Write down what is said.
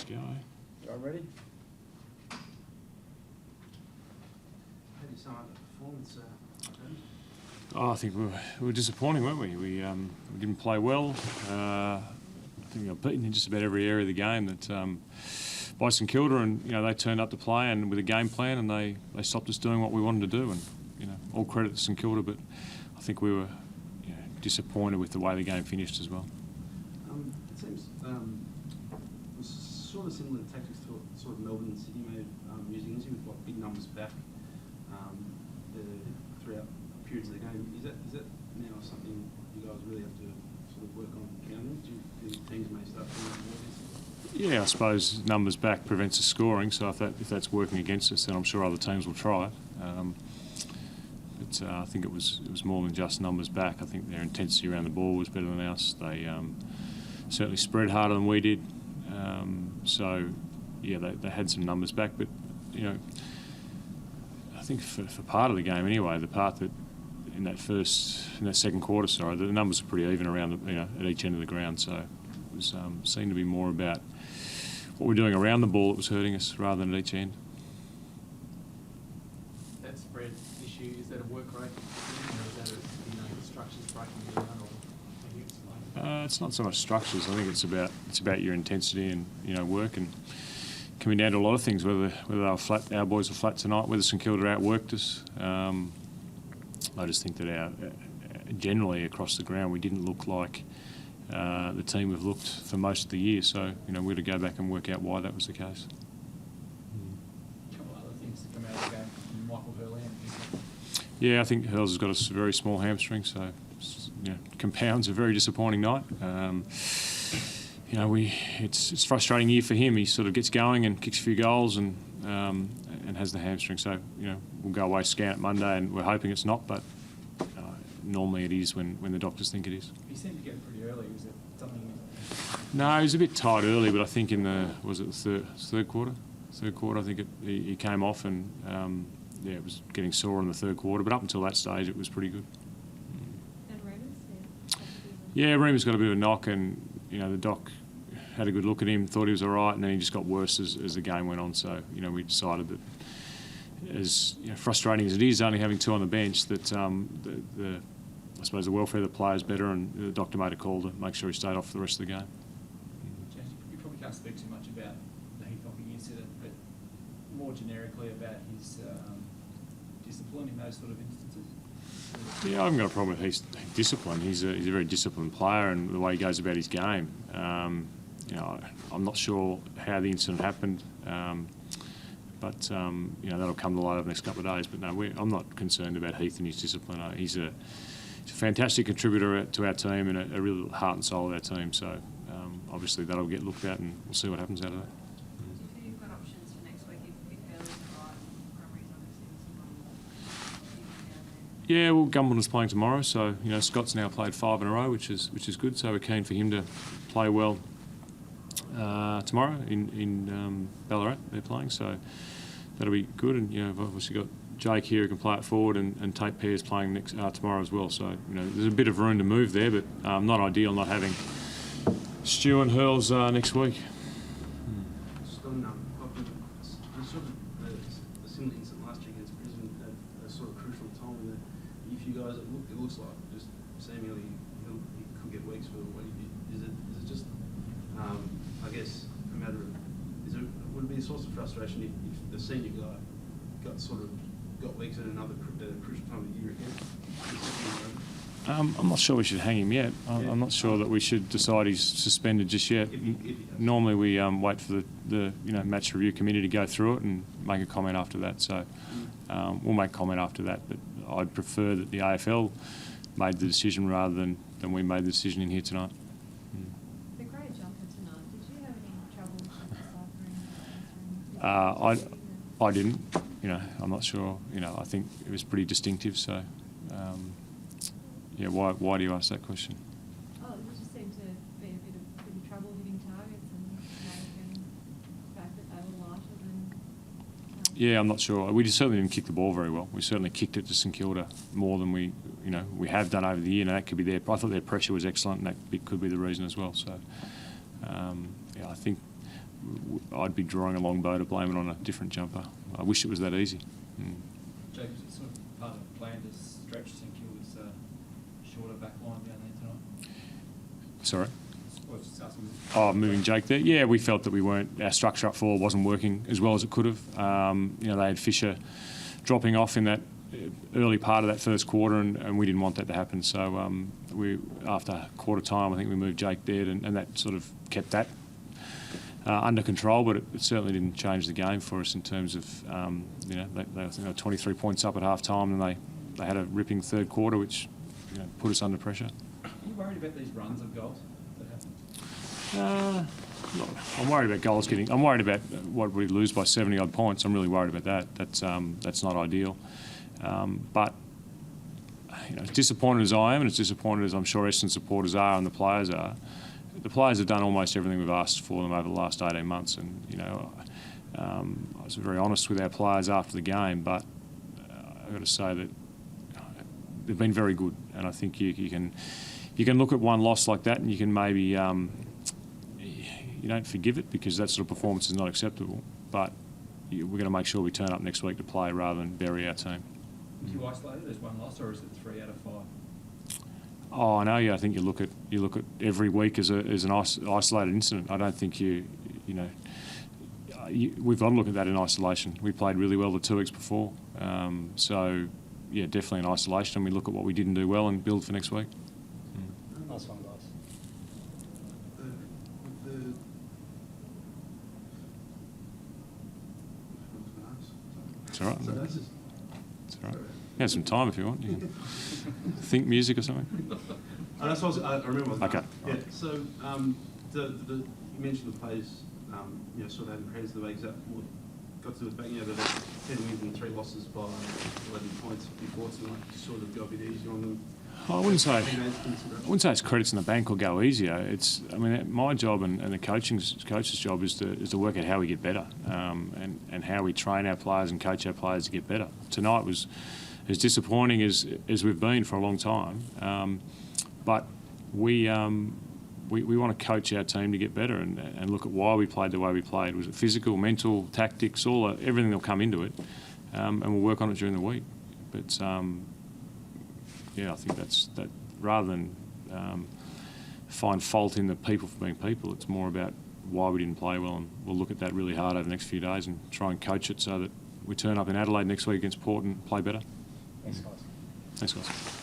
Let's go. You all ready? How do you sum up the performance? I think we were disappointing, weren't we? We didn't play well. I think we got beaten in just about every area of the game by St Kilda, and they turned up to play and with a game plan, and they stopped us doing what we wanted to do. And all credit to St Kilda, but I think we were disappointed with the way the game finished as well. It seems it was sort of similar tactics to what sort of Melbourne and Sydney made using with like big numbers back throughout periods of the game. Is that now something you guys really have to sort of work on countering? Do you think teams may start doing more of this? Yeah, I suppose numbers back prevents the scoring, so if that's working against us, then I'm sure other teams will try it. But I think it was more than just numbers back. I think their intensity around the ball was better than ours. They certainly spread harder than we did. So yeah, they had some numbers back, but I think for part of the game anyway, the part that in that second quarter, the numbers were pretty even around at each end of the ground. So it was seemed to be more about what we're doing around the ball that was hurting us rather than at each end. That spread issue, is that a work rate thing, or is that structures breaking down, or it's not so much structures. I think it's about your intensity and work, and coming down to a lot of things. Whether they were flat, our boys were flat tonight. Whether St Kilda outworked us. I just think that generally across the ground we didn't look like the team we've looked for most of the year. So we're to go back and work out why that was the case. A couple of other things to come out of the game from Michael Hurley. Yeah, I think Hurls has got a very small hamstring, so compounds a very disappointing night. It's a frustrating year for him. He sort of gets going and kicks a few goals and has the hamstring. So we'll go away, scan it Monday, and we're hoping it's not, but normally it is when the doctors think it is. He seemed to get it pretty early. Was it something? No, he was a bit tight early, but I think in the third quarter. Third quarter, I think he came off and it was getting sore in the third quarter. But up until that stage, it was pretty good. And Remus? Yeah, Remus got a bit of a knock, and the doc had a good look at him, thought he was all right, and then he just got worse as the game went on. So we decided that, as frustrating as it is, only having two on the bench, that I suppose the welfare of the players better, and the doctor made a call to make sure he stayed off for the rest of the game. You probably can't speak too much about the heat knocking incident, but more generically about his discipline in those sort of instances. Yeah, I haven't got a problem with his discipline. He's a very disciplined player, and the way he goes about his game. I'm not sure how the incident happened, but that'll come to light over the next couple of days. But no, I'm not concerned about Heath and his discipline. He's a fantastic contributor to our team and a real heart and soul of our team. So obviously that'll get looked at, and we'll see what happens out of that. Do you think you've got options for next week if Hurley's right and Crumry's obviously? Yeah, well, Gumbleton's playing tomorrow, so Scott's now played 5 in a row, which is good. So we're keen for him to play well tomorrow in Ballarat. They're playing, so that'll be good. And we've obviously got Jake here who can play it forward, and Tate Pear's playing tomorrow as well. So there's a bit of room to move there, but not ideal not having Stu and Hurls next week. Just on sort of a similar incident last year against Brisbane at a sort of crucial time. If you guys, it looks like just seemingly he could get weeks for what he did. Is it just I guess a matter of would it be a source of frustration if the senior guy got weeks at another crucial time of the year again? I'm not sure we should hang him yet. I'm not sure that we should decide he's suspended just yet. Normally we wait for the match review committee to go through it and make a comment after that. So we'll make comment after that. But I'd prefer that the AFL made the decision rather than we made the decision in here tonight. The great jumper tonight. Did you have any trouble deciphering? I didn't. I'm not sure. I think it was pretty distinctive. So. Why do you ask that question? Oh, it just seemed to be a bit of trouble hitting targets, and the fact that they were lighter than. Yeah, I'm not sure. We certainly didn't kick the ball very well. We certainly kicked it to St Kilda more than we have done over the year, and that could be I thought their pressure was excellent, and that could be the reason as well. So, I think I'd be drawing a long bow to blame it on a different jumper. I wish it was that easy. Jake, was it sort of part of the plan to stretch St Kilda's shorter back line down there tonight? Sorry? Well, just asking. Oh, moving Jake there. Yeah, we felt that our structure up forward wasn't working as well as it could have. They had Fisher dropping off in that early part of that first quarter, and we didn't want that to happen. So after quarter time, I think we moved Jake there, and that sort of kept that under control. But it certainly didn't change the game for us in terms of they were 23 points up at half time, and they had a ripping third quarter, which put us under pressure. Are you worried about these runs of goals that happen? I'm worried about goals getting. I'm worried about what we lose by 70 odd points. I'm really worried about that. That's not ideal. But as disappointed as I am, and as disappointed as I'm sure Essendon supporters are and the players are, the players have done almost everything we've asked for them over the last 18 months. And I was very honest with our players after the game, but I've got to say that they've been very good. And I think you can look at one loss like that, and you can maybe you don't forgive it because that sort of performance is not acceptable. But we're going to make sure we turn up next week to play rather than bury our team. Do you isolate it as one loss, or is it 3 out of 5? Oh, I know. Yeah, I think you look at every week as an isolated incident. I don't think we've got to look at that in isolation. We played really well the 2 weeks before, so yeah, definitely in isolation. And we look at what we didn't do well and build for next week. Nice one, guys. It's all right. It's all right. You have some time if you want. You can think music or something. That's what I remember. What I was Okay. Yeah. So you mentioned the players, sort of having credits to the way that got to the back. They've had 10 wins and 3 losses by 11 points before tonight. Sort of go a bit easy on them. I wouldn't say it's credits in the bank or go easier. My job and the coach's job is to work out how we get better, and how we train our players and coach our players to get better. Tonight was as disappointing as we've been for a long time, but we want to coach our team to get better and look at why we played the way we played. Was it physical, mental, tactics, everything that'll come into it, and we'll work on it during the week. But I think that rather than find fault in the people for being people, it's more about why we didn't play well, and we'll look at that really hard over the next few days and try and coach it so that we turn up in Adelaide next week against Port and play better. Thanks, guys. Thanks, guys.